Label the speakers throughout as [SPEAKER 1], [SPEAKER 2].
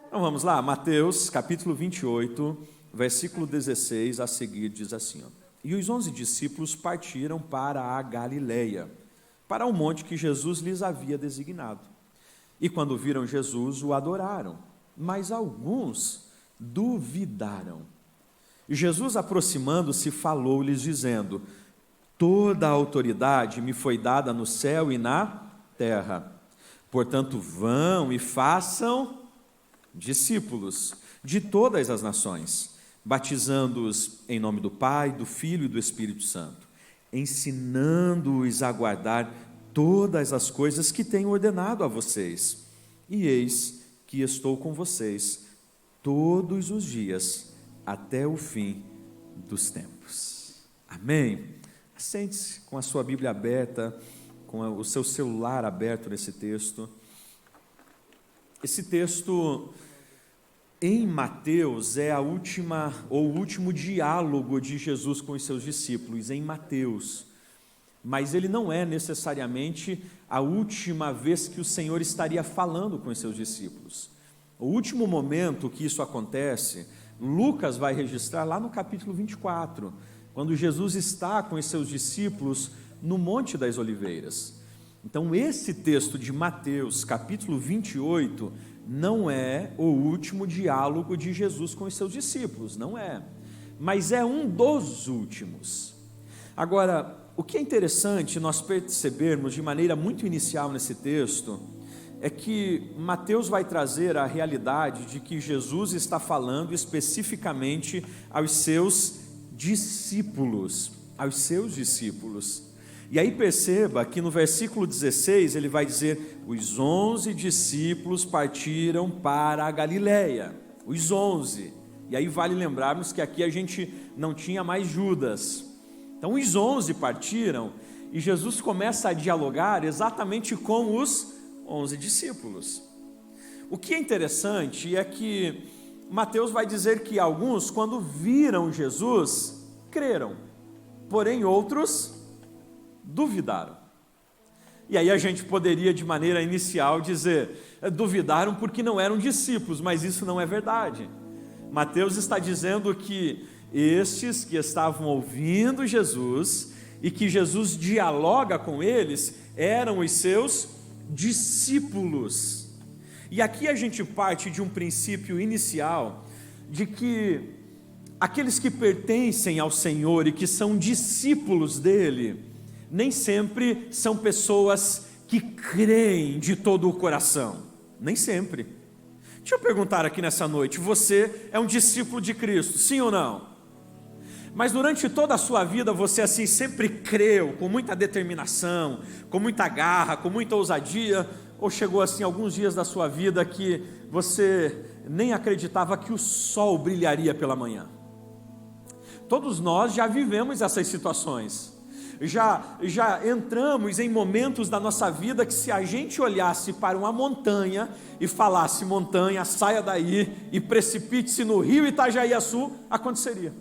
[SPEAKER 1] Então vamos lá, Mateus capítulo 28, versículo 16 a seguir diz assim: E os 11 discípulos partiram para a Galileia, para o monte que Jesus lhes havia designado. E quando viram Jesus, o adoraram, mas alguns duvidaram. E Jesus, aproximando-se, falou-lhes, dizendo: Toda a autoridade me foi dada no céu e na terra. Portanto, vão e façam discípulos de todas as nações, batizando-os em nome do Pai, do Filho e do Espírito Santo, ensinando-os a guardar todas as coisas que tenho ordenado a vocês. E eis que estou com vocês todos os dias, até o fim dos tempos. Amém? Sente-se com a sua Bíblia aberta, com o seu celular aberto nesse texto. Esse texto em Mateus é a última ou o último diálogo de Jesus com os seus discípulos, em Mateus. Mas ele não é necessariamente a última vez que o Senhor estaria falando com os seus discípulos. O último momento que isso acontece, Lucas vai registrar lá no capítulo 24, quando Jesus está com os seus discípulos no Monte das Oliveiras. Então esse texto de Mateus, capítulo 28, não é o último diálogo de Jesus com os seus discípulos, não é. Mas é um dos últimos. Agora, o que é interessante nós percebermos de maneira muito inicial nesse texto, é que Mateus vai trazer a realidade de que Jesus está falando especificamente aos seus discípulos, E aí perceba que no versículo 16 ele vai dizer: os 11 discípulos partiram para a Galileia, os 11, e aí vale lembrarmos que aqui a gente não tinha mais Judas. Então os 11 partiram e Jesus começa a dialogar exatamente com os 11 discípulos. O que é interessante é que Mateus vai dizer que alguns, quando viram Jesus, creram, porém outros duvidaram. E aí a gente poderia, de maneira inicial, dizer: duvidaram porque não eram discípulos, mas isso não é verdade. Mateus está dizendo que estes que estavam ouvindo Jesus e que Jesus dialoga com eles eram os seus discípulos. E aqui a gente parte de um princípio inicial de que aqueles que pertencem ao Senhor e que são discípulos dele, nem sempre são pessoas que creem de todo o coração, nem sempre. Deixa eu perguntar aqui nessa noite: você é um discípulo de Cristo, sim ou não? Mas durante toda a sua vida você assim sempre creu com muita determinação, com muita garra, com muita ousadia? Ou chegou assim alguns dias da sua vida que você nem acreditava que o sol brilharia pela manhã? Todos nós já vivemos essas situações. Já entramos em momentos da nossa vida que, se a gente olhasse para uma montanha e falasse: montanha, saia daí e precipite-se no rio Itajaí-Açu, aconteceria.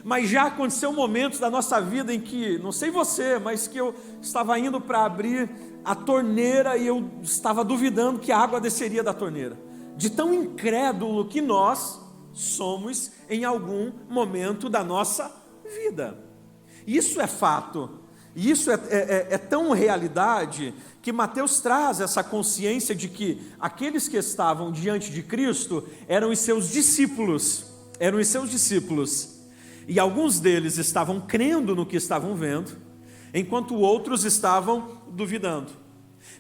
[SPEAKER 1] Mas já aconteceu momentos da nossa vida em que, não sei você, mas que eu estava indo para abrir a torneira e eu estava duvidando que a água desceria da torneira, de tão incrédulo que nós somos em algum momento da nossa vida. Isso é fato, e isso é tão realidade, que Mateus traz essa consciência de que aqueles que estavam diante de Cristo eram os seus discípulos, e alguns deles estavam crendo no que estavam vendo, enquanto outros estavam duvidando.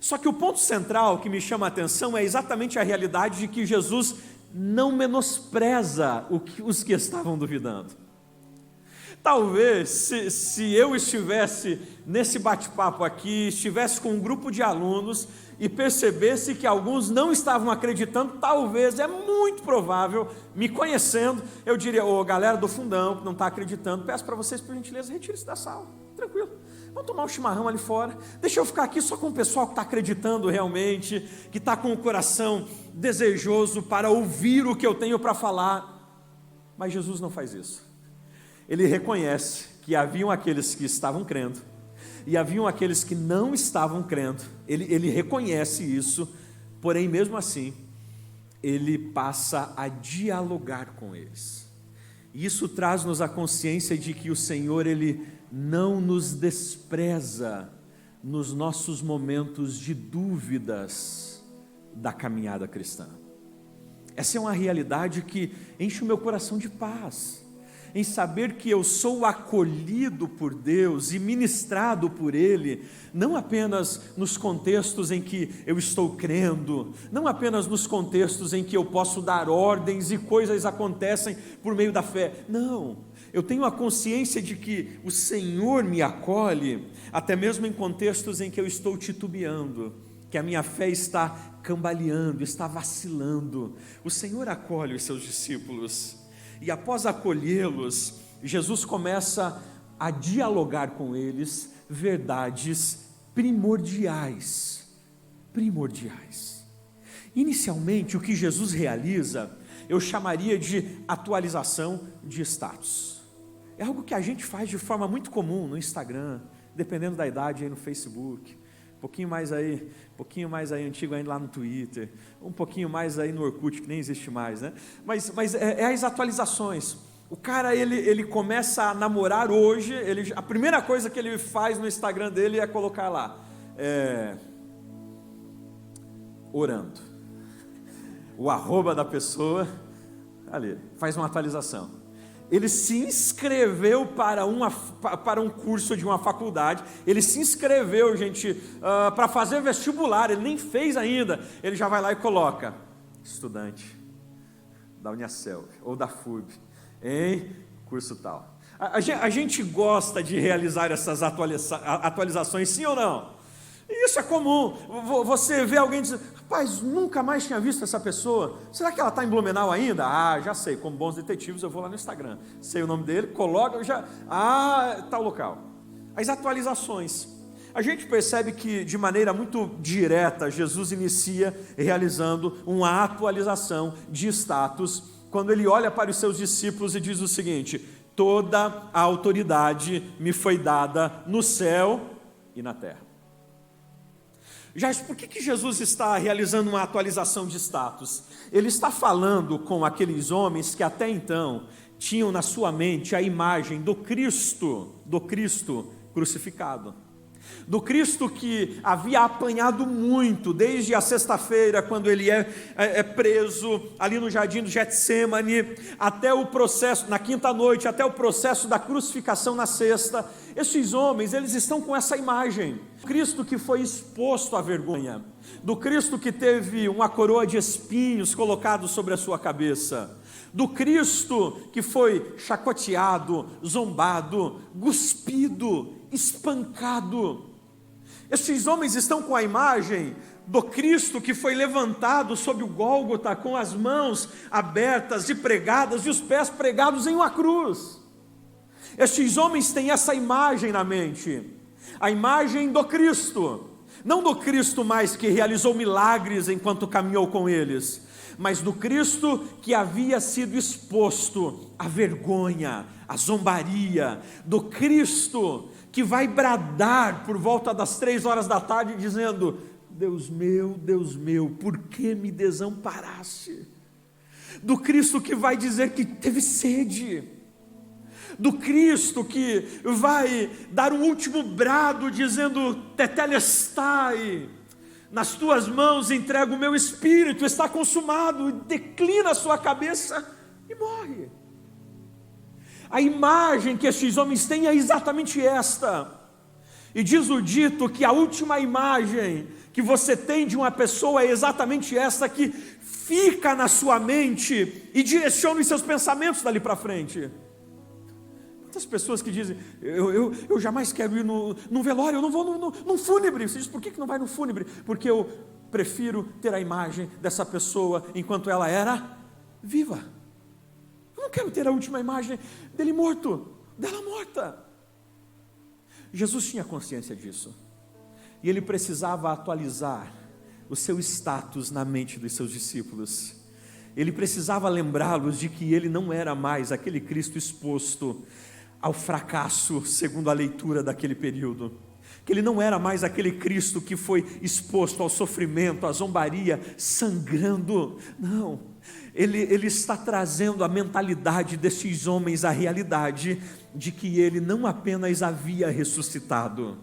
[SPEAKER 1] Só que o ponto central que me chama a atenção é exatamente a realidade de que Jesus não menospreza os que estavam duvidando. Talvez, se eu estivesse nesse bate-papo aqui, estivesse com um grupo de alunos e percebesse que alguns não estavam acreditando, talvez, é muito provável, me conhecendo, eu diria: ô galera do fundão que não está acreditando, peço para vocês, por gentileza, retire-se da sala, tranquilo, vamos tomar um chimarrão ali fora, deixa eu ficar aqui só com o pessoal que está acreditando realmente, que está com o coração desejoso para ouvir o que eu tenho para falar. Mas Jesus não faz isso. Ele reconhece que haviam aqueles que estavam crendo e haviam aqueles que não estavam crendo. Ele reconhece isso, porém mesmo assim ele passa a dialogar com eles. E isso traz-nos a consciência de que o Senhor, Ele não nos despreza nos nossos momentos de dúvidas da caminhada cristã. Essa é uma realidade que enche o meu coração de paz, em saber que eu sou acolhido por Deus e ministrado por Ele, não apenas nos contextos em que eu estou crendo, não apenas nos contextos em que eu posso dar ordens e coisas acontecem por meio da fé, não, eu tenho a consciência de que o Senhor me acolhe, até mesmo em contextos em que eu estou titubeando, que a minha fé está cambaleando, está vacilando. O Senhor acolhe os seus discípulos, e após acolhê-los, Jesus começa a dialogar com eles verdades primordiais. Inicialmente, o que Jesus realiza, eu chamaria de atualização de status. É algo que a gente faz de forma muito comum no Instagram, dependendo da idade, aí no Facebook, um pouquinho mais aí antigo ainda lá no Twitter, um pouquinho mais aí no Orkut, que nem existe mais, né? Mas é as atualizações. O cara, ele começa a namorar hoje, a primeira coisa que ele faz no Instagram dele é colocar lá, orando. O arroba da pessoa, ali, faz uma atualização. Ele se inscreveu para um curso de uma faculdade, ele se inscreveu, gente, para fazer vestibular, ele nem fez ainda, ele já vai lá e coloca, estudante da Uniaselv ou da FURB, em curso tal. A gente gosta de realizar essas atualizações, sim ou não? Isso é comum. Você vê alguém dizer, rapaz, nunca mais tinha visto essa pessoa, será que ela está em Blumenau ainda? Já sei, como bons detetives eu vou lá no Instagram, sei o nome dele, coloco, tal local. As atualizações, a gente percebe que de maneira muito direta, Jesus inicia realizando uma atualização de status, quando ele olha para os seus discípulos e diz o seguinte: toda a autoridade me foi dada no céu e na terra. Já por que Jesus está realizando uma atualização de status? Ele está falando com aqueles homens que até então tinham na sua mente a imagem do Cristo crucificado. Do Cristo que havia apanhado muito, desde a sexta-feira, quando ele é preso, ali no jardim do Getsêmani, até o processo, na quinta noite, até o processo da crucificação na sexta. Esses homens, eles estão com essa imagem, Cristo que foi exposto à vergonha, do Cristo que teve uma coroa de espinhos colocado sobre a sua cabeça, do Cristo que foi chacoteado, zombado, cuspido, espancado. Esses homens estão com a imagem do Cristo que foi levantado sobre o Gólgota, com as mãos abertas e pregadas, e os pés pregados em uma cruz. Estes homens têm essa imagem na mente, a imagem do Cristo, não do Cristo mais que realizou milagres enquanto caminhou com eles, mas do Cristo que havia sido exposto à vergonha, à zombaria, do Cristo que vai bradar por volta das 3h da tarde dizendo: Deus meu, por que me desamparaste? Do Cristo que vai dizer que teve sede, do Cristo que vai dar um último brado dizendo: tetelestai, nas tuas mãos entrego o meu espírito, está consumado, declina a sua cabeça e morre. A imagem que estes homens têm é exatamente esta, e diz o dito que a última imagem que você tem de uma pessoa é exatamente esta, que fica na sua mente e direciona os seus pensamentos dali para frente. Quantas pessoas que dizem: eu jamais quero ir num velório, eu não vou num fúnebre. Você diz: por que não vai no fúnebre? Porque eu prefiro ter a imagem dessa pessoa enquanto ela era viva. Eu não quero ter a última imagem dele morto, dela morta. Jesus tinha consciência disso, e ele precisava atualizar o seu status na mente dos seus discípulos. Ele precisava lembrá-los de que ele não era mais aquele Cristo exposto ao fracasso, segundo a leitura daquele período, que ele não era mais aquele Cristo que foi exposto ao sofrimento, à zombaria, sangrando. Não, ele está trazendo a mentalidade desses homens à realidade de que ele não apenas havia ressuscitado,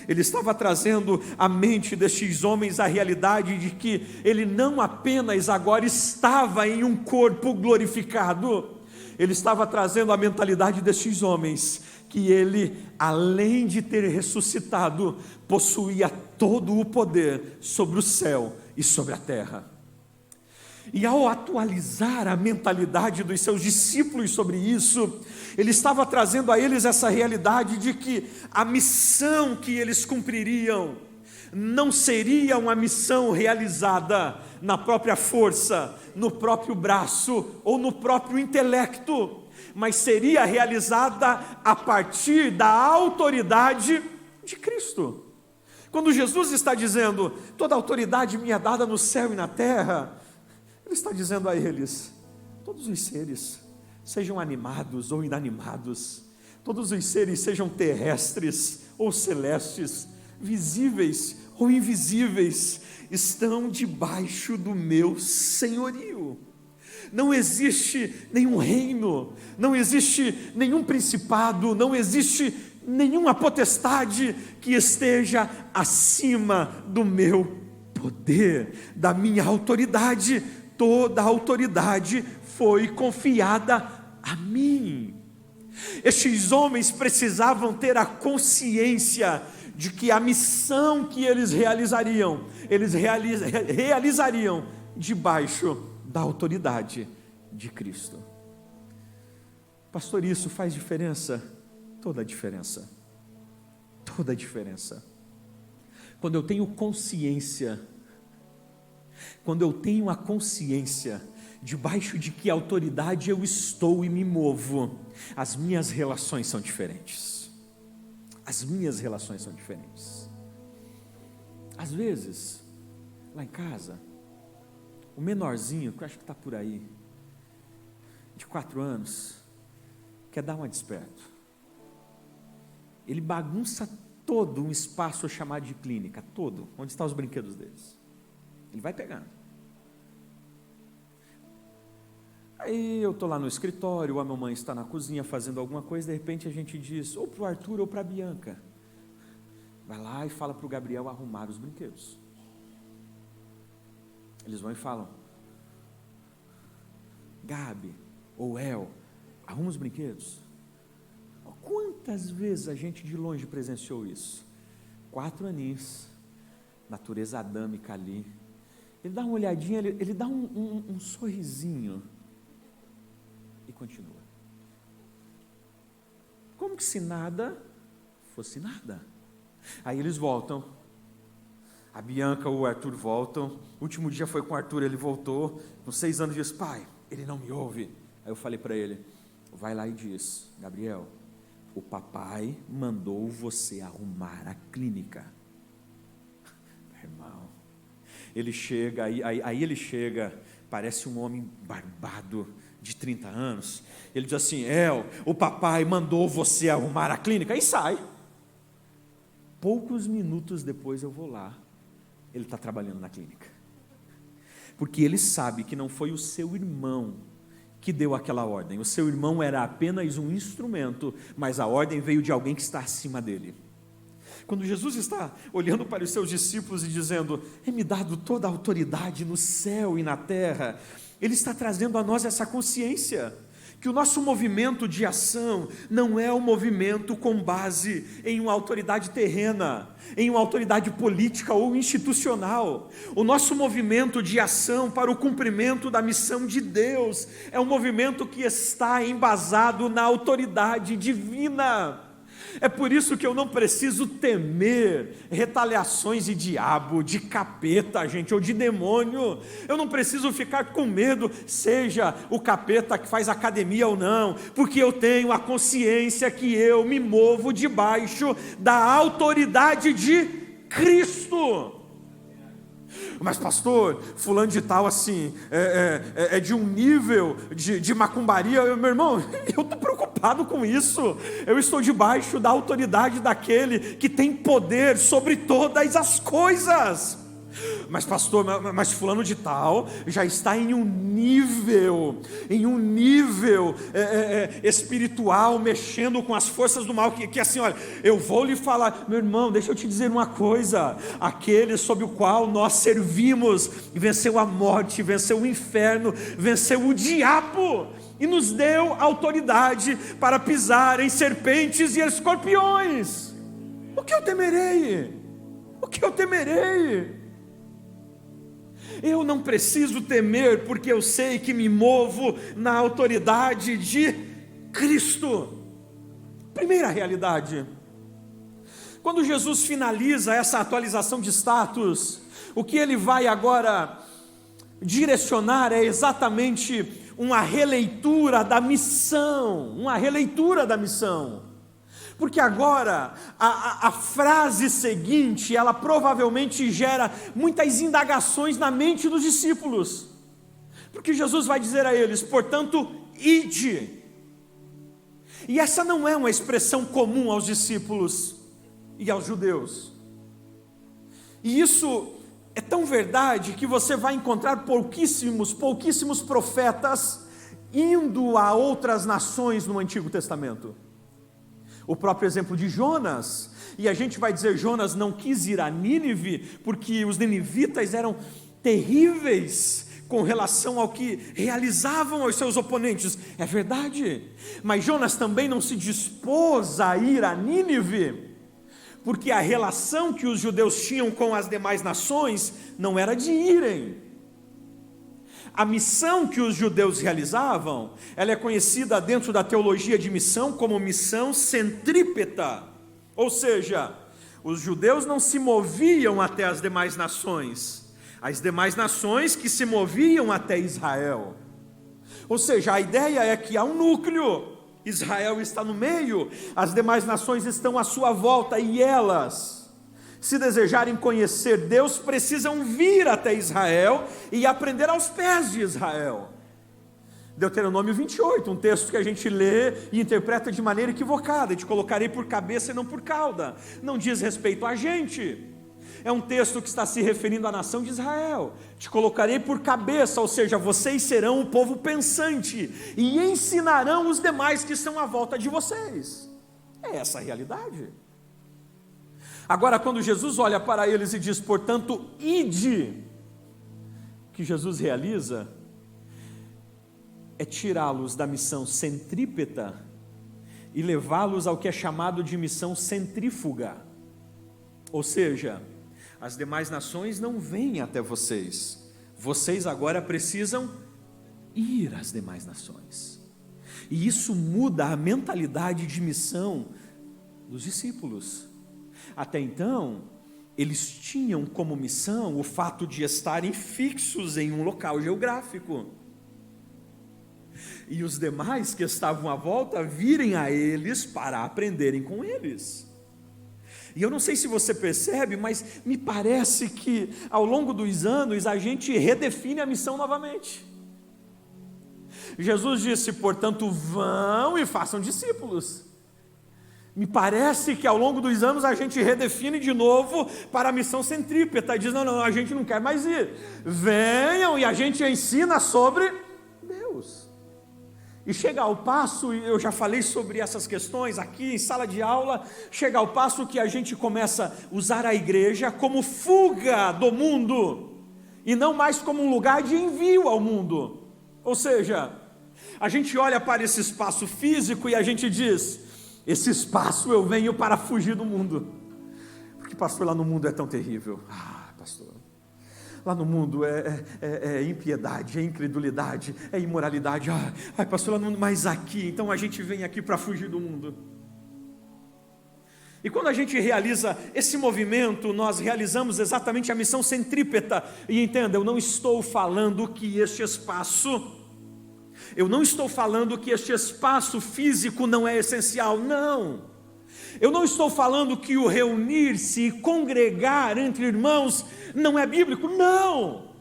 [SPEAKER 1] ele estava trazendo a mente destes homens à realidade de que ele não apenas agora estava em um corpo glorificado, ele estava trazendo a mentalidade destes homens que ele, além de ter ressuscitado, possuía todo o poder sobre o céu e sobre a terra. E ao atualizar a mentalidade dos seus discípulos sobre isso, ele estava trazendo a eles essa realidade de que a missão que eles cumpririam não seria uma missão realizada na própria força, no próprio braço ou no próprio intelecto, mas seria realizada a partir da autoridade de Cristo. Quando Jesus está dizendo, toda autoridade me é dada no céu e na terra, ele está dizendo a eles, todos os seres, sejam animados ou inanimados, todos os seres sejam terrestres ou celestes, visíveis ou invisíveis, estão debaixo do meu senhorio. Não existe nenhum reino, não existe nenhum principado, não existe nenhuma potestade que esteja acima do meu poder, da minha autoridade. Toda a autoridade foi confiada a mim. Estes homens precisavam ter a consciência de que a missão que eles realizariam debaixo da autoridade de Cristo. Pastor, isso faz diferença? Toda a diferença. Toda a diferença. Quando eu tenho consciência, quando eu tenho a consciência debaixo de que autoridade eu estou e me movo, as minhas relações são diferentes. As minhas relações são diferentes. Às vezes, lá em casa, o menorzinho, que eu acho que está por aí, de 4 anos, quer dar uma desperto. Ele bagunça todo um espaço chamado de clínica, todo, onde estão os brinquedos deles. Ele vai pegando. Aí eu estou lá no escritório, a mamãe está na cozinha fazendo alguma coisa, de repente a gente diz, ou para o Arthur ou para a Bianca, vai lá e fala para o Gabriel arrumar os brinquedos. Eles vão e falam, Gabi ou El, arruma os brinquedos. Quantas vezes a gente de longe presenciou isso? 4 aninhos, natureza adâmica ali, ele dá uma olhadinha, ele dá um sorrisinho e continua, como que se nada fosse nada. Aí eles voltam, a Bianca ou o Arthur voltam, o último dia foi com o Arthur, ele voltou, com 6 anos, diz, pai, ele não me ouve. Aí eu falei para ele, vai lá e diz, Gabriel, o papai mandou você arrumar a clínica. Irmão, ele chega, aí ele chega, parece um homem barbado, de 30 anos, ele diz assim, o papai mandou você arrumar a clínica, e sai. Poucos minutos depois eu vou lá, ele está trabalhando na clínica, porque ele sabe que não foi o seu irmão que deu aquela ordem, o seu irmão era apenas um instrumento, mas a ordem veio de alguém que está acima dele. Quando Jesus está olhando para os seus discípulos e dizendo, é-me dado toda a autoridade no céu e na terra, ele está trazendo a nós essa consciência, que o nosso movimento de ação não é um movimento com base em uma autoridade terrena, em uma autoridade política ou institucional. O nosso movimento de ação para o cumprimento da missão de Deus é um movimento que está embasado na autoridade divina. É por isso que eu não preciso temer retaliações de diabo, de capeta, gente, ou de demônio. Eu não preciso ficar com medo, seja o capeta que faz academia ou não, porque eu tenho a consciência que eu me movo debaixo da autoridade de Cristo. Mas pastor, fulano de tal assim, é de um nível de macumbaria. Meu irmão, eu estou preocupado com isso. Eu estou debaixo da autoridade daquele que tem poder sobre todas as coisas. Mas pastor, mas fulano de tal já está em um nível espiritual, mexendo com as forças do mal, que assim, olha, eu vou lhe falar, meu irmão, deixa eu te dizer uma coisa, aquele sob o qual nós servimos, venceu a morte, venceu o inferno, venceu o diabo, e nos deu autoridade para pisar em serpentes e escorpiões. O que eu temerei? O que eu temerei? Eu não preciso temer, porque eu sei que me movo na autoridade de Cristo. Primeira realidade: quando Jesus finaliza essa atualização de status, o que ele vai agora direcionar é exatamente uma releitura da missão, porque agora a frase seguinte, ela provavelmente gera muitas indagações na mente dos discípulos, porque Jesus vai dizer a eles, portanto, ide, e essa não é uma expressão comum aos discípulos e aos judeus, e isso é tão verdade que você vai encontrar pouquíssimos profetas indo a outras nações no Antigo Testamento. O próprio exemplo de Jonas, e a gente vai dizer, Jonas não quis ir a Nínive, porque os ninivitas eram terríveis com relação ao que realizavam aos seus oponentes, é verdade, mas Jonas também não se dispôs a ir a Nínive, porque a relação que os judeus tinham com as demais nações, não era de irem. A missão que os judeus realizavam, ela é conhecida dentro da teologia de missão como missão centrípeta, ou seja, os judeus não se moviam até as demais nações que se moviam até Israel, ou seja, a ideia é que há um núcleo, Israel está no meio, as demais nações estão à sua volta, e elas, se desejarem conhecer Deus, precisam vir até Israel e aprender aos pés de Israel. Deuteronômio 28, um texto que a gente lê e interpreta de maneira equivocada, te colocarei por cabeça e não por cauda, não diz respeito a gente, é um texto que está se referindo à nação de Israel, te colocarei por cabeça, ou seja, vocês serão o povo pensante, e ensinarão os demais que estão à volta de vocês, é essa a realidade. Agora, quando Jesus olha para eles e diz, portanto, ide, o que Jesus realiza é tirá-los da missão centrípeta e levá-los ao que é chamado de missão centrífuga, ou seja, as demais nações não vêm até vocês, vocês agora precisam ir às demais nações, e isso muda a mentalidade de missão dos discípulos. Até então, eles tinham como missão o fato de estarem fixos em um local geográfico, e os demais que estavam à volta virem a eles para aprenderem com eles. E eu não sei se você percebe, mas me parece que ao longo dos anos a gente redefine a missão novamente. Jesus disse, portanto, vão e façam discípulos. Me parece que ao longo dos anos a gente redefine de novo para a missão centrípeta, diz, não, a gente não quer mais ir, venham e a gente ensina sobre Deus. E chega ao passo, e eu já falei sobre essas questões aqui em sala de aula, chega ao passo que a gente começa a usar a igreja como fuga do mundo, e não mais como um lugar de envio ao mundo, ou seja, a gente olha para esse espaço físico e a gente diz, esse espaço eu venho para fugir do mundo, porque pastor, lá no mundo é tão terrível, pastor, lá no mundo é impiedade, é incredulidade, é imoralidade, pastor, lá no mundo, mas aqui, então a gente vem aqui para fugir do mundo. E quando a gente realiza esse movimento, nós realizamos exatamente a missão centrípeta, e entenda, eu não estou falando que este espaço físico não é essencial, não. Eu não estou falando que o reunir-se e congregar entre irmãos não é bíblico, não.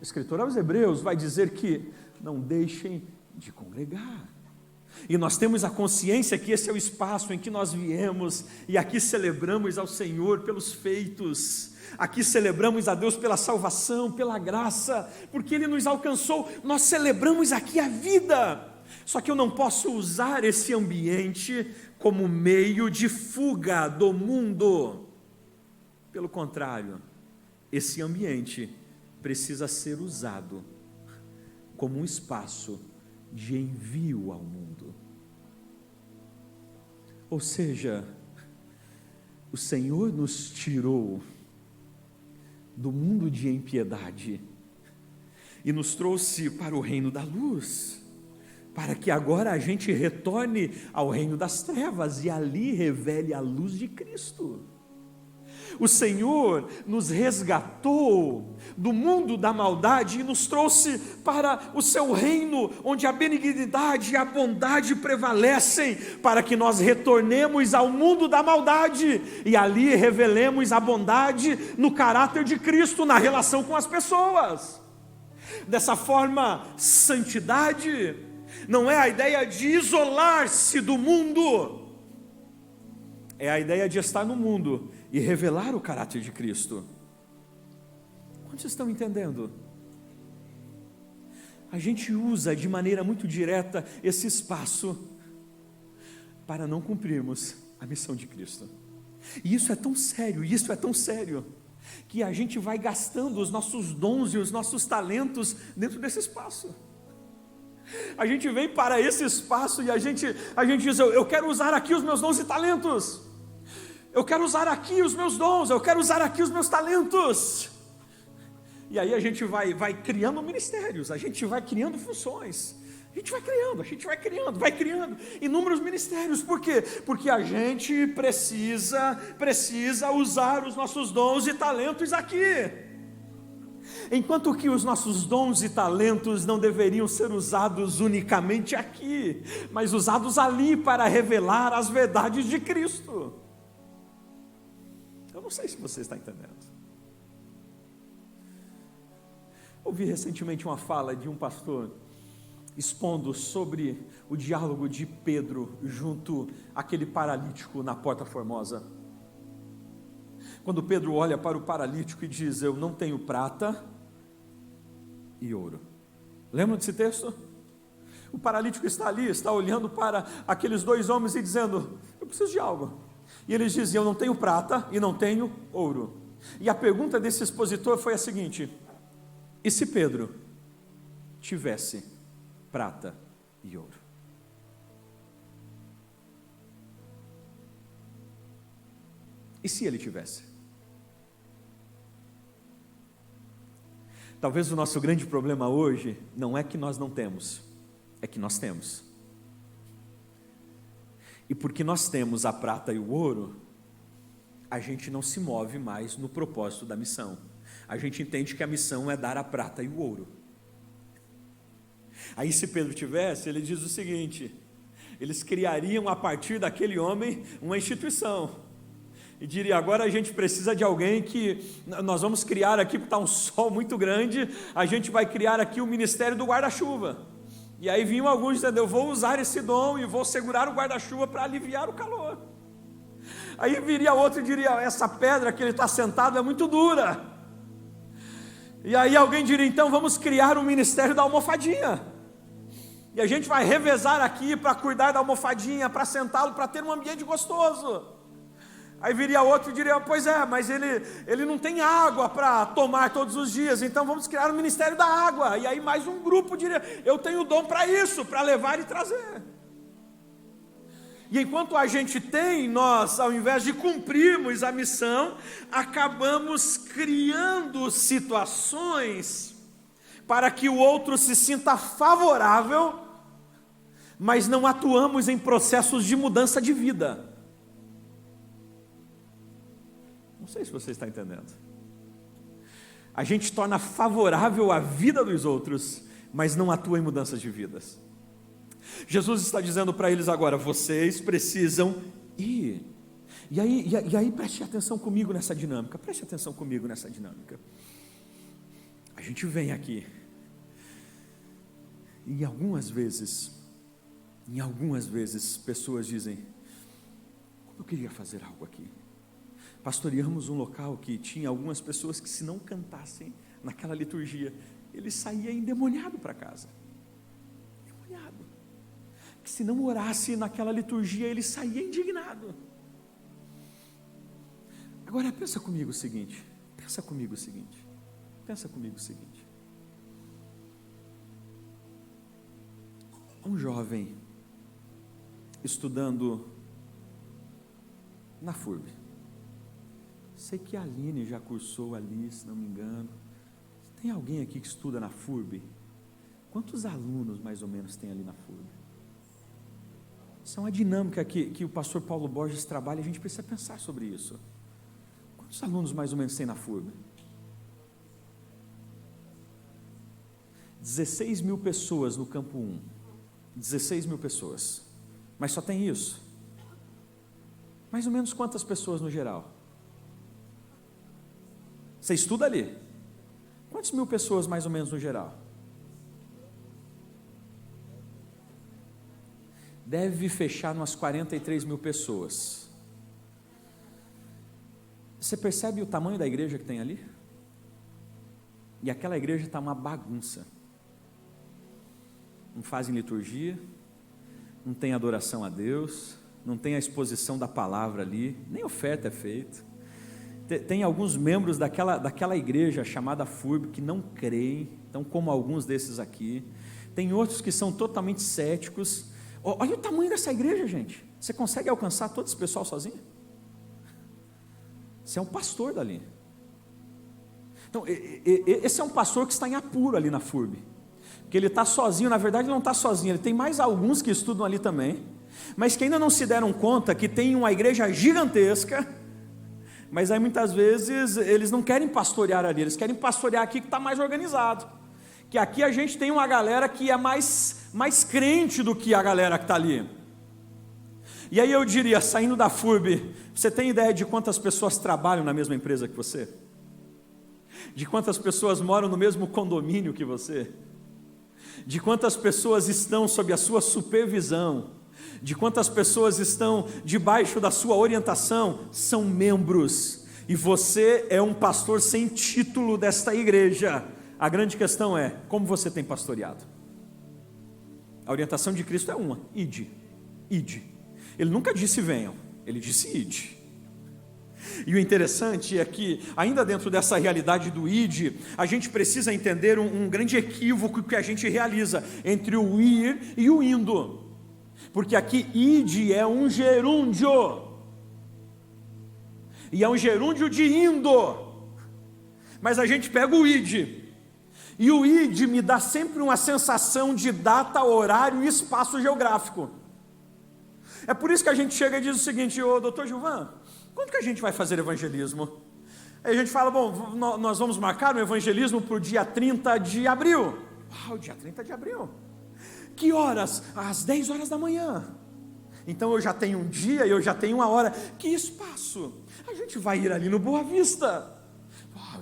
[SPEAKER 1] O escritor aos Hebreus vai dizer que não deixem de congregar. E nós temos a consciência que esse é o espaço em que nós viemos, e aqui celebramos ao Senhor pelos feitos, aqui celebramos a Deus pela salvação, pela graça, porque Ele nos alcançou, nós celebramos aqui a vida. Só que eu não posso usar esse ambiente como meio de fuga do mundo. Pelo contrário, esse ambiente precisa ser usado como um espaço de envio ao mundo. Ou seja, o Senhor nos tirou do mundo de impiedade e nos trouxe para o reino da luz, para que agora a gente retorne ao reino das trevas e ali revele a luz de Cristo. O Senhor nos resgatou do mundo da maldade e nos trouxe para o seu reino, onde a benignidade e a bondade prevalecem, para que nós retornemos ao mundo da maldade e ali revelemos a bondade no caráter de Cristo, na relação com as pessoas. Dessa forma, santidade não é a ideia de isolar-se do mundo, é a ideia de estar no mundo e revelar o caráter de Cristo. Quantos estão entendendo? A gente usa de maneira muito direta esse espaço para não cumprirmos a missão de Cristo. E isso é tão sério, que a gente vai gastando os nossos dons e os nossos talentos dentro desse espaço. A gente vem para esse espaço e a gente diz, eu quero usar aqui os meus dons e talentos. Eu quero usar aqui os meus dons, eu quero usar aqui os meus talentos. E aí a gente vai criando ministérios, a gente vai criando funções, a gente vai criando inúmeros ministérios. Por quê? Porque a gente precisa usar os nossos dons e talentos aqui. Enquanto que os nossos dons e talentos não deveriam ser usados unicamente aqui, mas usados ali para revelar as verdades de Cristo. Eu não sei se você está entendendo. Ouvi recentemente uma fala de um pastor expondo sobre o diálogo de Pedro junto àquele paralítico na Porta Formosa. Quando Pedro olha para o paralítico e diz, eu não tenho prata e ouro. Lembram desse texto? O paralítico está ali, está olhando para aqueles dois homens e dizendo, eu preciso de algo. E eles diziam, eu não tenho prata e não tenho ouro. E a pergunta desse expositor foi a seguinte, e se Pedro tivesse prata e ouro? E se ele tivesse? Talvez o nosso grande problema hoje não é que nós não temos, é que nós temos. E porque nós temos a prata e o ouro, a gente não se move mais no propósito da missão. A gente entende que a missão é dar a prata e o ouro. Aí se Pedro tivesse, ele diz o seguinte, eles criariam a partir daquele homem uma instituição. E diria, agora a gente precisa de alguém que, nós vamos criar aqui, porque está um sol muito grande, a gente vai criar aqui o ministério do guarda-chuva. E aí vinham alguns dizendo, eu vou usar esse dom e vou segurar o guarda-chuva para aliviar o calor. Aí viria outro e diria, essa pedra que ele está sentado é muito dura. E aí alguém diria, então vamos criar o ministério da almofadinha. E a gente vai revezar aqui para cuidar da almofadinha, para sentá-lo, para ter um ambiente gostoso. Aí viria outro e diria, pois é, mas ele não tem água para tomar todos os dias, então vamos criar o ministério da água. E aí mais um grupo diria, eu tenho dom para isso, para levar e trazer. E enquanto a gente tem, nós, ao invés de cumprirmos a missão, acabamos criando situações para que o outro se sinta favorável, mas não atuamos em processos de mudança de vida. Não sei se você está entendendo. A gente torna favorável a vida dos outros, mas não atua em mudanças de vidas. Jesus está dizendo para eles agora, vocês precisam E aí preste atenção comigo nessa dinâmica, A gente vem aqui, e algumas vezes, pessoas dizem: como eu queria fazer algo aqui. Pastoreamos um local que tinha algumas pessoas que, se não cantassem naquela liturgia, ele saía endemoniado para casa. Endemoniado. Que se não orasse naquela liturgia, ele saía indignado. Agora pensa comigo o seguinte. Um jovem estudando na FURB. Sei que a Aline já cursou ali, se não me engano. Tem alguém aqui que estuda na FURB? Quantos alunos mais ou menos tem ali na FURB? Isso é uma dinâmica que o pastor Paulo Borges trabalha, e a gente precisa pensar sobre isso. Quantos alunos mais ou menos tem na FURB? 16 mil pessoas no campo 1. 16 mil pessoas. Mas só tem isso? Mais ou menos quantas pessoas no geral? Você estuda ali? Quantas mil pessoas mais ou menos no geral? Deve fechar umas 43 mil pessoas. Você percebe o tamanho da igreja que tem ali? E aquela igreja está uma bagunça. Não fazem liturgia, não tem adoração a Deus, não tem a exposição da palavra ali, nem oferta é feita. Tem alguns membros daquela igreja chamada FURB que não creem, então, como alguns desses aqui. Tem outros que são totalmente céticos. Olha o tamanho dessa igreja, gente. Você consegue alcançar todo esse pessoal sozinho? Você é um pastor dali. Então, esse é um pastor que está em apuro ali na FURB. Que ele está sozinho. Na verdade, ele não está sozinho. Ele tem mais alguns que estudam ali também, mas que ainda não se deram conta que tem uma igreja gigantesca. Mas aí muitas vezes eles não querem pastorear ali, eles querem pastorear aqui que está mais organizado. Que aqui a gente tem uma galera que é mais crente do que a galera que está ali. E aí eu diria, saindo da FURB, você tem ideia de quantas pessoas trabalham na mesma empresa que você? De quantas pessoas moram no mesmo condomínio que você? De quantas pessoas estão sob a sua supervisão? De quantas pessoas estão debaixo da sua orientação? São membros, e você é um pastor sem título desta igreja. A grande questão é, como você tem pastoreado? A orientação de Cristo é uma: ide. Ele nunca disse venham, ele disse ide. E o interessante é que, ainda dentro dessa realidade do ide, a gente precisa entender um grande equívoco que a gente realiza entre o ir e o indo. Porque aqui ide é um gerúndio, e é um gerúndio de indo, mas a gente pega o ide, e o ide me dá sempre uma sensação de data, horário e espaço geográfico. É por isso que a gente chega e diz o seguinte: ô doutor Gilvan, quando que a gente vai fazer evangelismo? Aí a gente fala: bom, nós vamos marcar o evangelismo para o dia 30 de abril. Uau, dia 30 de abril. Que horas? Às 10 horas da manhã. Então eu já tenho um dia, eu já tenho uma hora. Que espaço? A gente vai ir ali no Boa Vista.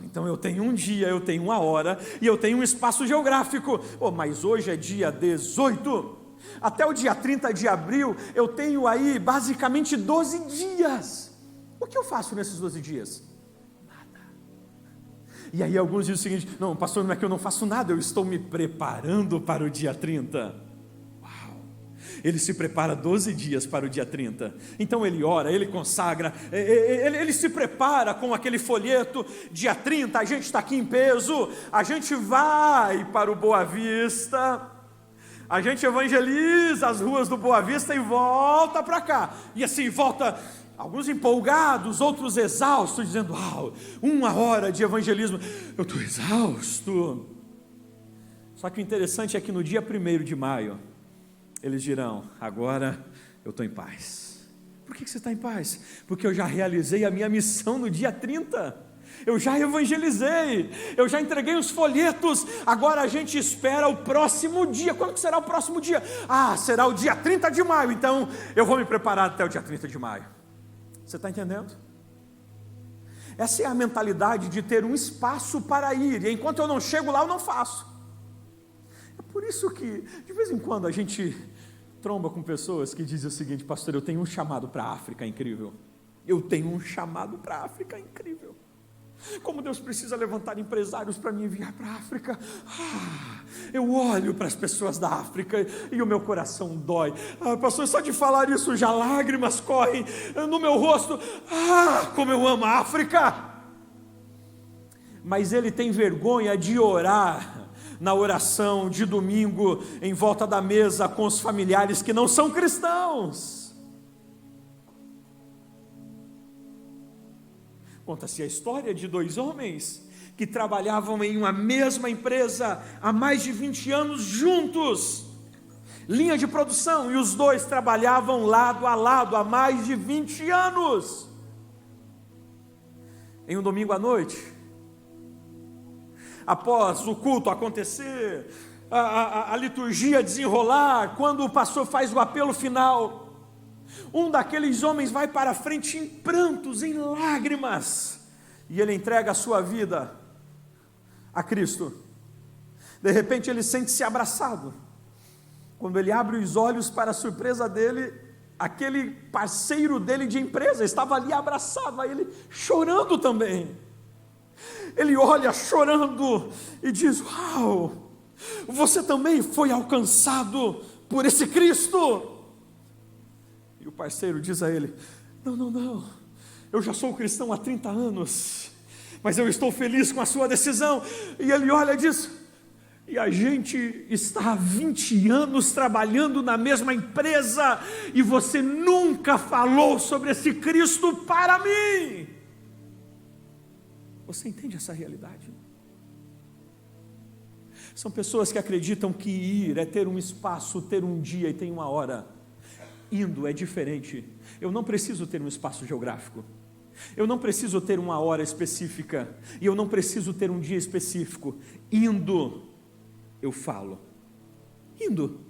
[SPEAKER 1] Então eu tenho um dia, eu tenho uma hora e eu tenho um espaço geográfico. Mas hoje é dia 18. Até o dia 30 de abril eu tenho aí basicamente 12 dias. O que eu faço nesses 12 dias? Nada. E aí alguns dizem o seguinte: não, pastor, não é que eu não faço nada, eu estou me preparando para o dia 30. Ele se prepara 12 dias para o dia 30. Então ele ora, ele consagra, ele se prepara com aquele folheto. Dia 30 a gente está aqui em peso, a gente vai para o Boa Vista, a gente evangeliza as ruas do Boa Vista e volta para cá. E assim volta, alguns empolgados, outros exaustos, dizendo: uau, 1 hora de evangelismo, eu estou exausto. Só que o interessante é que no dia 1º de maio, eles dirão: agora eu estou em paz. Por que você está em paz? Porque eu já realizei a minha missão no dia 30. eu já evangelizei, eu já entreguei os folhetos, agora a gente espera o próximo dia. Quando que será o próximo dia? Será o dia 30 de maio, então eu vou me preparar até o dia 30 de maio. Você está entendendo? Essa é a mentalidade de ter um espaço para ir, e enquanto eu não chego lá, eu não faço. É por isso que, de vez em quando, a gente tromba com pessoas que dizem o seguinte: pastor, eu tenho um chamado para a África incrível. Eu tenho um chamado para a África incrível. Como Deus precisa levantar empresários para me enviar para a África. Eu olho para as pessoas da África e o meu coração dói. Pastor, só de falar isso já lágrimas correm no meu rosto. Como eu amo a África. Mas ele tem vergonha de orar na oração de domingo em volta da mesa com os familiares que não são cristãos. Conta-se a história de 2 homens que trabalhavam em uma mesma empresa há mais de 20 anos juntos, linha de produção, e os dois trabalhavam lado a lado há mais de 20 anos. Em um domingo à noite, após o culto acontecer, a liturgia desenrolar, quando o pastor faz o apelo final, um daqueles homens vai para a frente em prantos, em lágrimas, e ele entrega a sua vida a Cristo. De repente ele sente-se abraçado. Quando ele abre os olhos, para a surpresa dele, aquele parceiro dele de empresa estava ali, abraçava ele, chorando também. Ele olha chorando e diz: uau, você também foi alcançado por esse Cristo? E o parceiro diz a ele: não, eu já sou cristão há 30 anos, mas eu estou feliz com a sua decisão. E ele olha e diz: e a gente está há 20 anos trabalhando na mesma empresa, e você nunca falou sobre esse Cristo para mim. Você entende essa realidade? São pessoas que acreditam que ir é ter um espaço, ter um dia e tem uma hora. Indo é diferente. Eu não preciso ter um espaço geográfico, eu não preciso ter uma hora específica, e eu não preciso ter um dia específico. Indo, eu falo. Indo.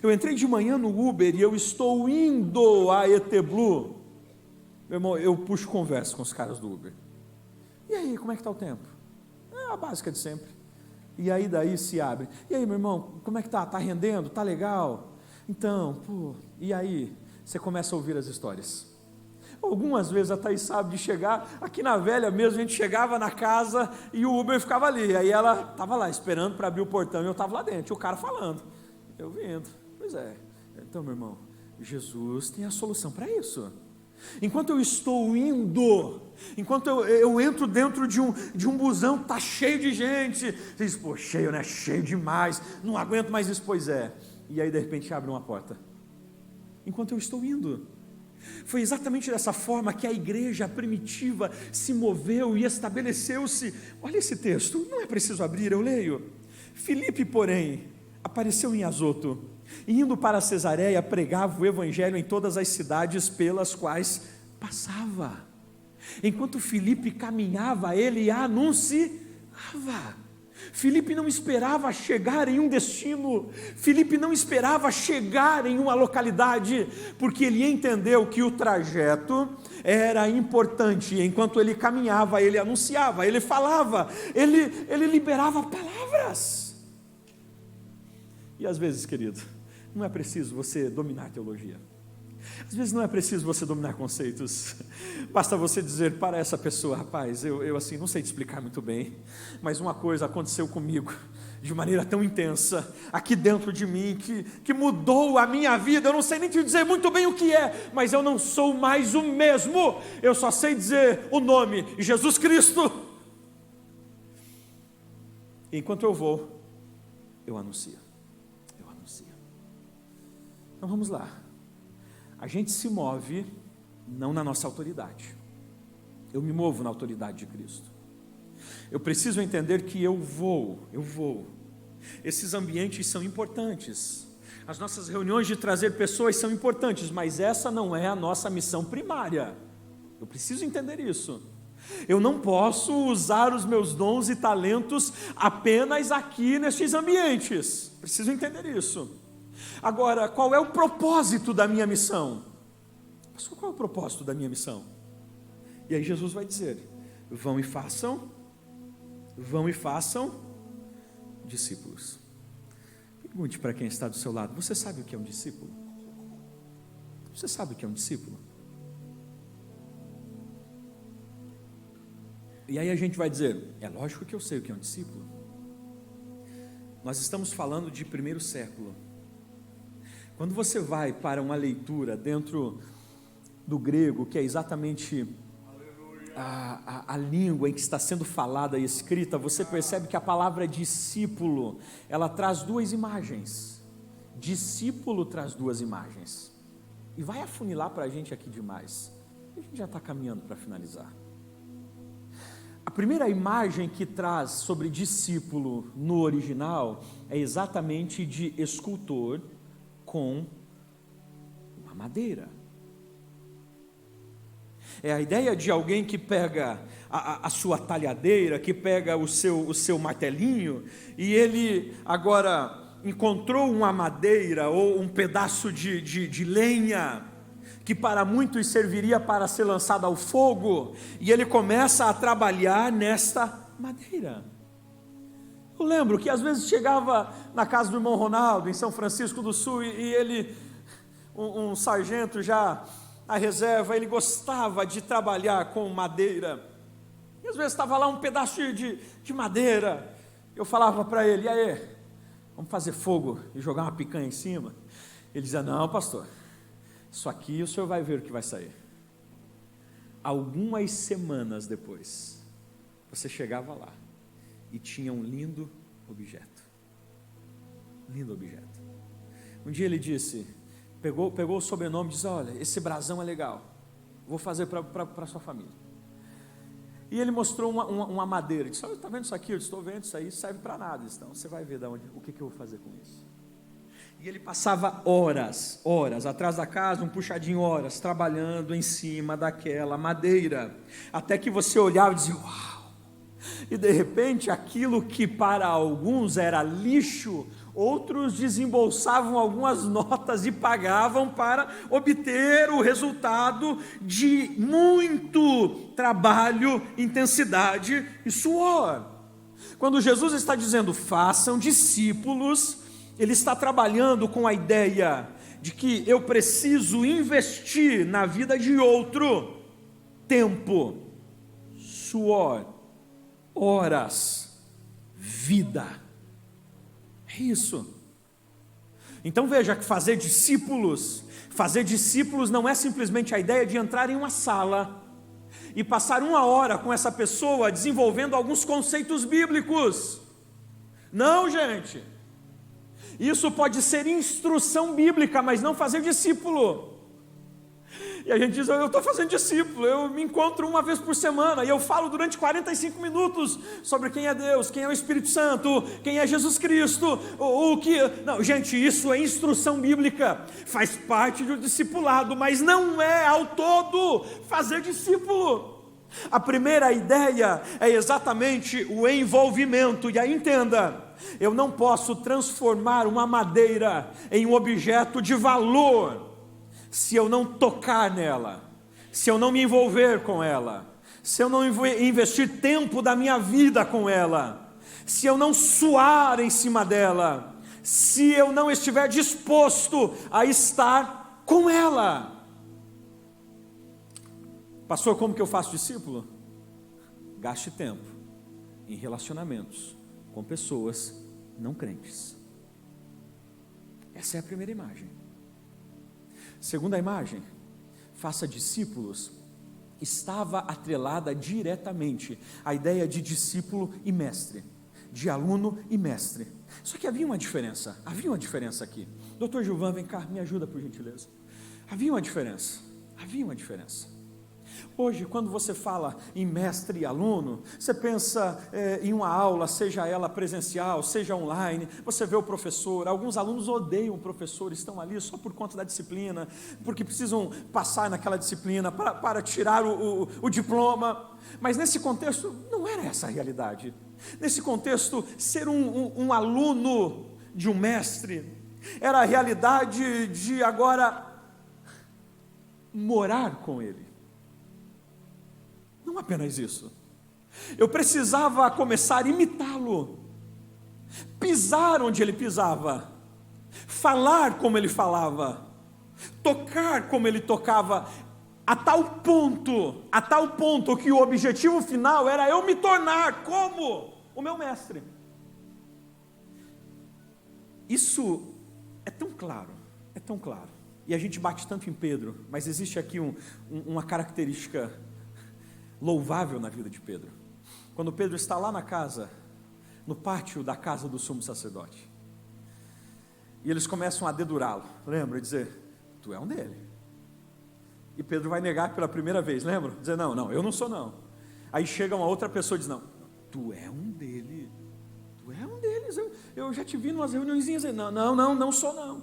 [SPEAKER 1] Eu entrei de manhã no Uber e eu estou indo a Eteblu. Meu irmão, eu puxo conversa com os caras do Uber. E aí, como é que está o tempo? É a básica de sempre. E aí daí se abre. E aí, meu irmão, como é que está? Está rendendo? Está legal? Então, e aí? Você começa a ouvir as histórias. Algumas vezes a Thaís sabe de chegar, aqui na Velha mesmo, a gente chegava na casa e o Uber ficava ali, aí ela estava lá esperando para abrir o portão e eu estava lá dentro, e o cara falando, eu vindo. Pois é, então, meu irmão, Jesus tem a solução para isso. Enquanto eu estou indo, enquanto eu entro dentro de um busão, está cheio de gente, você diz: cheio, né? Cheio demais, não aguento mais isso. Pois é. E aí de repente abre uma porta, enquanto eu estou indo. Foi exatamente dessa forma que a igreja primitiva se moveu e estabeleceu-se. Olha esse texto, não é preciso abrir, eu leio. Filipe, porém, apareceu em Azoto, e indo para Cesareia, pregava o evangelho em todas as cidades pelas quais passava. Enquanto Filipe caminhava, ele anunciava. Filipe não esperava chegar em um destino, Filipe não esperava chegar em uma localidade, porque ele entendeu que o trajeto era importante. Enquanto ele caminhava, ele anunciava, ele falava, ele liberava palavras. E às vezes, querido, não é preciso você dominar teologia, às vezes não é preciso você dominar conceitos, basta você dizer para essa pessoa: rapaz, eu assim, não sei te explicar muito bem, mas uma coisa aconteceu comigo, de maneira tão intensa, aqui dentro de mim, que mudou a minha vida. Eu não sei nem te dizer muito bem o que é, mas eu não sou mais o mesmo, eu só sei dizer o nome, Jesus Cristo. E enquanto eu vou, eu anuncio. Então vamos lá. A gente se move não na nossa autoridade. Eu me movo na autoridade de Cristo. Eu preciso entender que eu vou. Esses ambientes são importantes. As nossas reuniões de trazer pessoas são importantes, mas essa não é a nossa missão primária. Eu preciso entender isso. Eu não posso usar os meus dons e talentos apenas aqui nestes ambientes. Preciso entender isso. Agora, qual é o propósito da minha missão? Pastor, qual é o propósito da minha missão? E aí Jesus vai dizer: vão e façam discípulos. Pergunte para quem está do seu lado: você sabe o que é um discípulo? Você sabe o que é um discípulo? E aí a gente vai dizer: é lógico que eu sei o que é um discípulo. Nós estamos falando de primeiro século. Quando você vai para uma leitura dentro do grego, que é exatamente a língua em que está sendo falada e escrita, você percebe que a palavra discípulo, ela traz duas imagens. Discípulo traz duas imagens. E vai afunilar para a gente aqui demais. A gente já está caminhando para finalizar. A primeira imagem que traz sobre discípulo no original é exatamente de escultor com uma madeira. É a ideia de alguém que pega a sua talhadeira, que pega o seu martelinho, e ele agora encontrou uma madeira ou um pedaço de lenha, que para muitos serviria para ser lançado ao fogo, e ele começa a trabalhar nesta madeira. Eu lembro que às vezes chegava na casa do irmão Ronaldo, em São Francisco do Sul, e ele, um sargento já na reserva, ele gostava de trabalhar com madeira, e às vezes estava lá um pedaço de madeira, eu falava para ele: e aí, vamos fazer fogo e jogar uma picanha em cima? Ele dizia: não, pastor, isso aqui o senhor vai ver o que vai sair. Algumas semanas depois, você chegava lá e tinha um lindo objeto. Lindo objeto. Um dia ele disse, pegou o sobrenome e disse: olha, esse brasão é legal, vou fazer para sua família. E ele mostrou uma madeira, disse: olha, está vendo isso aqui? Eu estou vendo, isso aí serve para nada, então você vai ver o que eu vou fazer com isso. E ele passava horas, atrás da casa, um puxadinho horas, trabalhando em cima daquela madeira, até que você olhava e dizia: uau! E de repente, aquilo que para alguns era lixo, outros desembolsavam algumas notas e pagavam para obter o resultado de muito trabalho, intensidade e suor. Quando Jesus está dizendo façam discípulos, Ele está trabalhando com a ideia de que eu preciso investir na vida de outro tempo, suor, horas, vida. É isso. Então veja que fazer discípulos não é simplesmente a ideia de entrar em uma sala e passar 1 hora com essa pessoa desenvolvendo alguns conceitos bíblicos. Não, gente. Isso pode ser instrução bíblica, mas não fazer discípulo. E a gente diz: eu estou fazendo discípulo, eu me encontro uma vez por semana, e eu falo durante 45 minutos sobre quem é Deus, quem é o Espírito Santo, quem é Jesus Cristo, o que... Não, gente, isso é instrução bíblica, faz parte do discipulado, mas não é ao todo fazer discípulo. A primeira ideia é exatamente o envolvimento, e aí entenda, eu não posso transformar uma madeira em um objeto de valor, se eu não tocar nela, se eu não me envolver com ela, se eu não investir tempo da minha vida com ela, se eu não suar em cima dela, se eu não estiver disposto a estar com ela. Pastor, como que eu faço discípulo? Gaste tempo em relacionamentos com pessoas não crentes. Essa é a primeira imagem. Segunda imagem, faça discípulos, estava atrelada diretamente à ideia de discípulo e mestre, de aluno e mestre. Só que havia uma diferença aqui. Dr. Gilvan, vem cá, me ajuda por gentileza. Havia uma diferença. Hoje, quando você fala em mestre e aluno, você pensa em uma aula, seja ela presencial, seja online, você vê o professor. Alguns alunos odeiam o professor, estão ali só por conta da disciplina, porque precisam passar naquela disciplina para tirar o diploma. Mas nesse contexto, não era essa a realidade. Nesse contexto, ser um aluno de um mestre era a realidade de agora morar com ele. Não apenas isso, eu precisava começar a imitá-lo, pisar onde ele pisava, falar como ele falava, tocar como ele tocava, a tal ponto que o objetivo final era eu me tornar como o meu mestre. Isso é tão claro, e a gente bate tanto em Pedro, mas existe aqui uma característica louvável na vida de Pedro. Quando Pedro está lá na casa, no pátio da casa do sumo sacerdote, e eles começam a dedurá-lo, lembra? Dizer, tu é um dele. E Pedro vai negar pela primeira vez, lembra? Dizer, não, eu não sou não. Aí chega uma outra pessoa e diz, não, tu é um dele, tu é um deles, eu já te vi em umas reuniõezinhas, não sou não.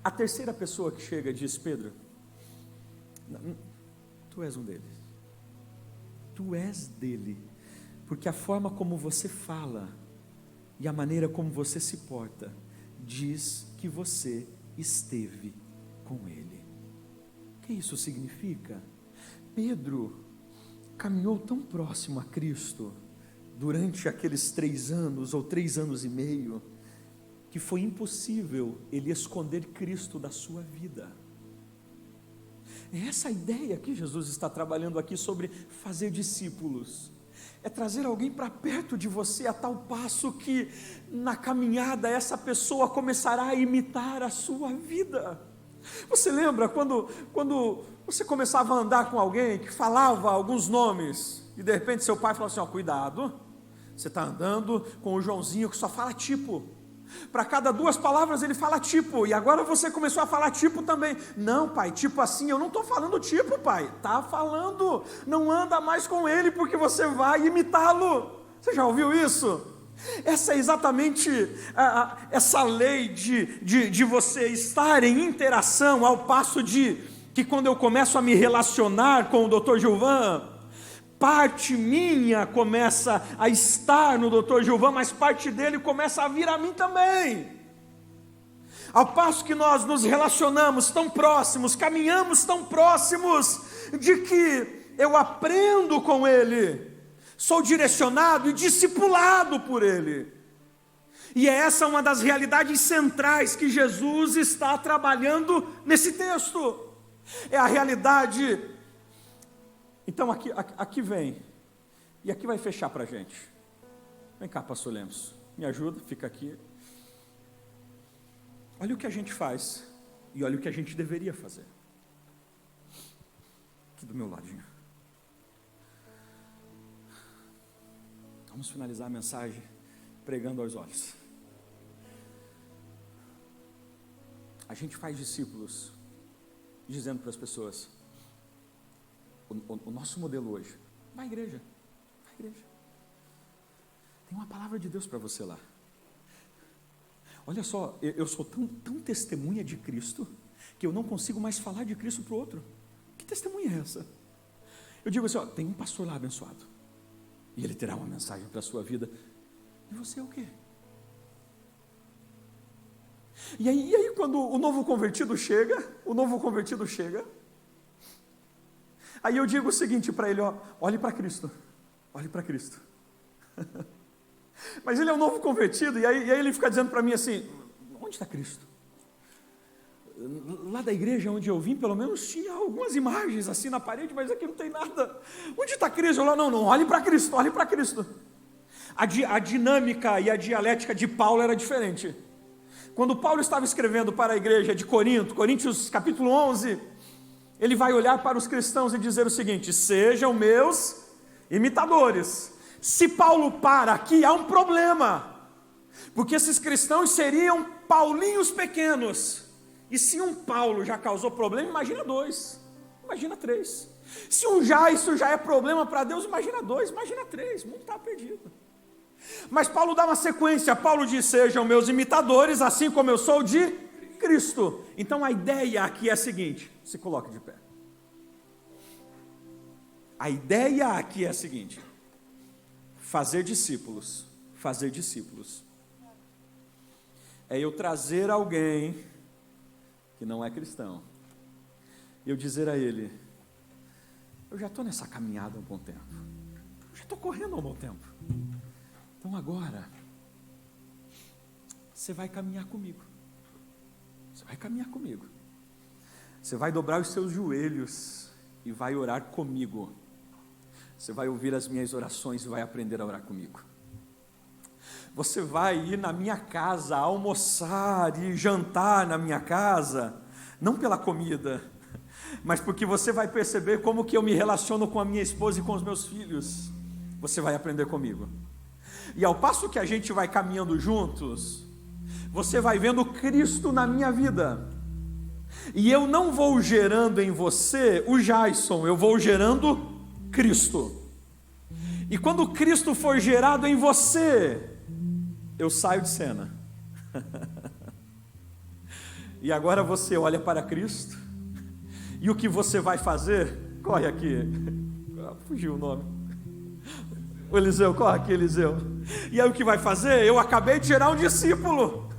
[SPEAKER 1] A terceira pessoa que chega diz, Pedro, tu és um deles. Tu és dele, porque a forma como você fala e a maneira como você se porta diz que você esteve com ele. O que isso significa? Pedro caminhou tão próximo a Cristo durante aqueles 3 anos ou 3 anos e meio que foi impossível ele esconder Cristo da sua vida. É essa a ideia que Jesus está trabalhando aqui sobre fazer discípulos. É trazer alguém para perto de você a tal passo que na caminhada essa pessoa começará a imitar a sua vida. Você lembra quando você começava a andar com alguém que falava alguns nomes e de repente seu pai falou assim, cuidado, você está andando com o Joãozinho que só fala tipo. Para cada 2 palavras ele fala tipo, e agora você começou a falar tipo também. Não, pai, tipo assim, eu não estou falando tipo, pai. Está falando, não anda mais com ele porque você vai imitá-lo. Você já ouviu isso? Essa é exatamente essa lei de você estar em interação, ao passo de que quando eu começo a me relacionar com o Dr. Gilvan, parte minha começa a estar no Dr. Gilvan, mas parte dele começa a vir a mim também. Ao passo que nós nos relacionamos tão próximos, caminhamos tão próximos, de que eu aprendo com ele, sou direcionado e discipulado por ele. E essa é uma das realidades centrais que Jesus está trabalhando nesse texto. É a realidade. Então aqui vem, e aqui vai fechar para a gente. Vem cá, pastor Lemos, me ajuda, fica aqui. Olha o que a gente faz, e olha o que a gente deveria fazer. Aqui do meu ladinho. Vamos finalizar a mensagem pregando aos olhos. A gente faz discípulos, dizendo para as pessoas, o nosso modelo hoje, vai à igreja, tem uma palavra de Deus para você lá. Olha só, eu sou tão testemunha de Cristo, que eu não consigo mais falar de Cristo para o outro. Que testemunha é essa? Eu digo assim, tem um pastor lá abençoado, e ele terá uma mensagem para a sua vida, e você é o quê? E aí quando o novo convertido chega, aí eu digo o seguinte para ele, olhe para Cristo, mas ele é um novo convertido, e aí ele fica dizendo para mim assim, onde está Cristo? Lá da igreja onde eu vim, pelo menos tinha algumas imagens assim na parede, mas aqui não tem nada. Onde está Cristo? Eu não, olhe para Cristo, A dinâmica e a dialética de Paulo era diferente. Quando Paulo estava escrevendo para a igreja de Corinto, Coríntios capítulo 11, ele vai olhar para os cristãos e dizer o seguinte, sejam meus imitadores. Se Paulo para aqui, há um problema, porque esses cristãos seriam paulinhos pequenos, e se um Paulo já causou problema, imagina 2, imagina 3, Se isso já é problema para Deus, imagina 2, imagina 3, o mundo está perdido. Mas Paulo dá uma sequência. Paulo diz: sejam meus imitadores, assim como eu sou de Cristo. Então a ideia aqui é a seguinte, se coloque de pé. A ideia aqui é a seguinte: fazer discípulos. É eu trazer alguém que não é cristão, e eu dizer a ele: eu já estou nessa caminhada há um bom tempo, eu já estou correndo há um bom tempo, então agora você vai caminhar comigo, você vai dobrar os seus joelhos e vai orar comigo, você vai ouvir as minhas orações e vai aprender a orar comigo. Você vai ir na minha casa, almoçar e jantar na minha casa, não pela comida, mas porque você vai perceber como que eu me relaciono com a minha esposa e com os meus filhos. Você vai aprender comigo. E ao passo que a gente vai caminhando juntos, você vai vendo Cristo na minha vida. E eu não vou gerando em você o Jason, eu vou gerando Cristo. E quando Cristo for gerado em você, eu saio de cena. E agora você olha para Cristo, e o que você vai fazer? Corre aqui, fugiu o nome, o Eliseu, corre aqui, Eliseu. E aí o que vai fazer? Eu acabei de gerar um discípulo.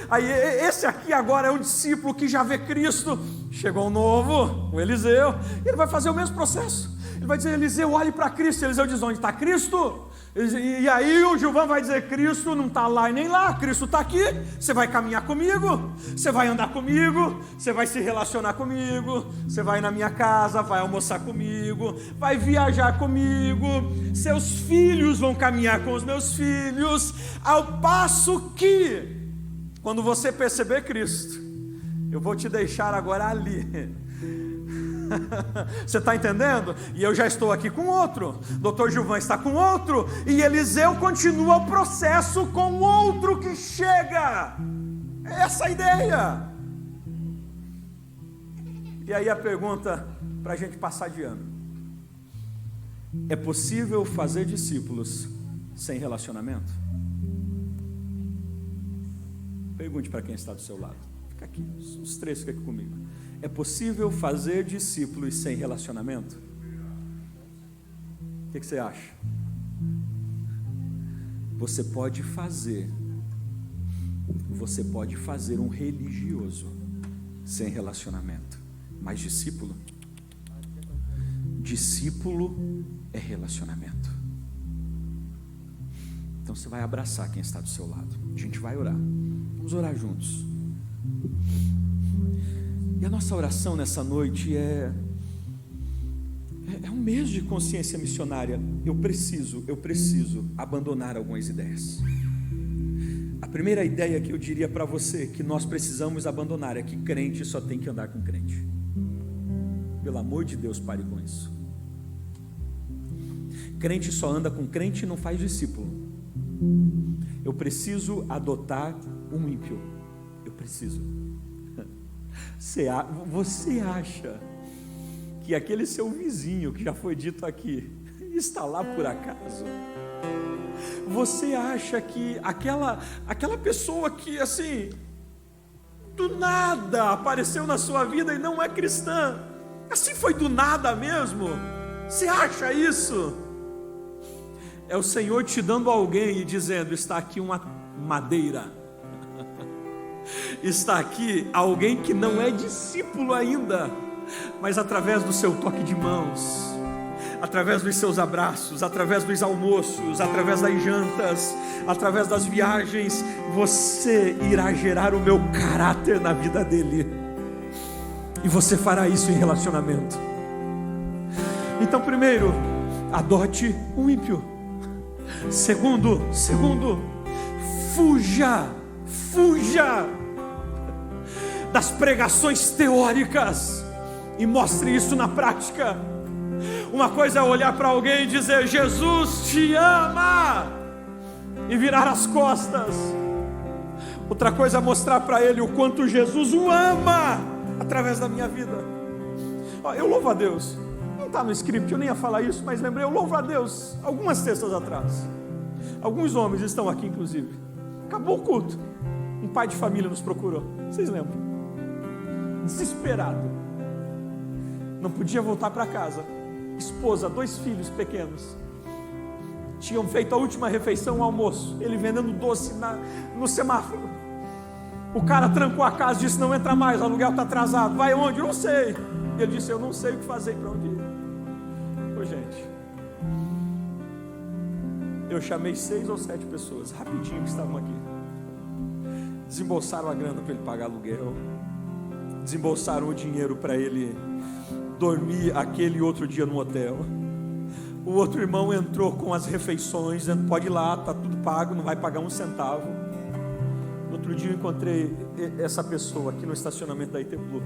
[SPEAKER 1] Aí esse aqui agora é um discípulo que já vê Cristo. Chegou um novo, o Eliseu, e ele vai fazer o mesmo processo. Ele vai dizer: Eliseu, olhe para Cristo. Eliseu diz: onde está Cristo? E aí o Gilvan vai dizer: Cristo não está lá e nem lá, Cristo está aqui. Você vai caminhar comigo, você vai andar comigo, você vai se relacionar comigo, você vai na minha casa, vai almoçar comigo, vai viajar comigo, seus filhos vão caminhar com os meus filhos. Ao passo que, quando você perceber Cristo, eu vou te deixar agora ali. Você está entendendo? E eu já estou aqui com outro, Dr. Gilvan está com outro, e Eliseu continua o processo com outro que chega. É essa a ideia. E aí a pergunta para a gente passar de ano: é possível fazer discípulos sem relacionamento? Pergunte para quem está do seu lado. Fica aqui, os três ficam aqui comigo. É possível fazer discípulos sem relacionamento? O que você acha? Você pode fazer um religioso sem relacionamento, mas discípulo é relacionamento. Então você vai abraçar quem está do seu lado, a gente vai orar, vamos orar juntos. E a nossa oração nessa noite é um mês de consciência missionária. Eu preciso abandonar algumas ideias. A primeira ideia que eu diria para você que nós precisamos abandonar é que crente só tem que andar com crente. Pelo amor de Deus, pare com isso. Crente só anda com crente e não faz discípulo. Eu preciso adotar um ímpio. Eu preciso. Você acha que aquele seu vizinho que já foi dito aqui está lá por acaso? Você acha que aquela pessoa que assim do nada apareceu na sua vida e não é cristã, assim foi do nada mesmo? Você acha isso? É o Senhor te dando alguém e dizendo: está aqui uma madeira. Está aqui alguém que não é discípulo ainda, mas através do seu toque de mãos, através dos seus abraços, através dos almoços, através das jantas, através das viagens, você irá gerar o meu caráter na vida dele, e você fará isso em relacionamento. Então, primeiro, adote um ímpio. Segundo, fuja das pregações teóricas e mostre isso na prática. Uma coisa é olhar para alguém e dizer: Jesus te ama, e virar as costas. Outra coisa é mostrar para ele o quanto Jesus o ama através da minha vida. Eu louvo a Deus, está no script, eu nem ia falar isso, mas lembrei, eu louvo a Deus, algumas sextas atrás. Alguns homens estão aqui, inclusive. Acabou o culto. Um pai de família nos procurou. Vocês lembram? Desesperado. Não podia voltar para casa. Esposa, 2 filhos pequenos. Tinham feito a última refeição, o almoço. Ele vendendo doce no semáforo. O cara trancou a casa e disse: não entra mais, o aluguel está atrasado. Vai onde? Eu não sei. Ele disse: eu não sei o que fazer, para onde ir. Ô gente, eu chamei 6 ou 7 pessoas, rapidinho, que estavam aqui. Desembolsaram a grana para ele pagar aluguel. Desembolsaram o dinheiro para ele dormir aquele outro dia no hotel. O outro irmão entrou com as refeições, dizendo: pode ir lá, está tudo pago, não vai pagar um centavo. No outro dia eu encontrei essa pessoa aqui no estacionamento da Iteblu.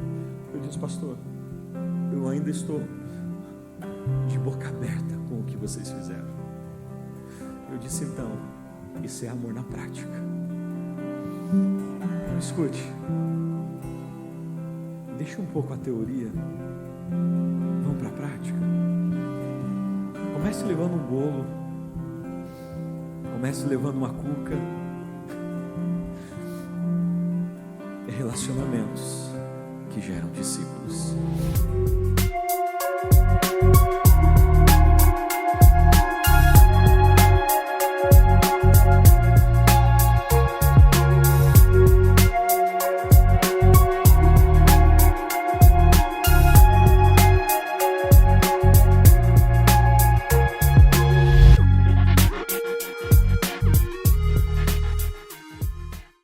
[SPEAKER 1] Eu disse: pastor, eu ainda estou de boca aberta com o que vocês fizeram. Eu disse: então, isso é amor na prática. Escute, deixa um pouco a teoria, vamos para a prática. Comece levando um bolo, comece levando uma cuca. É relacionamentos que geram discípulos.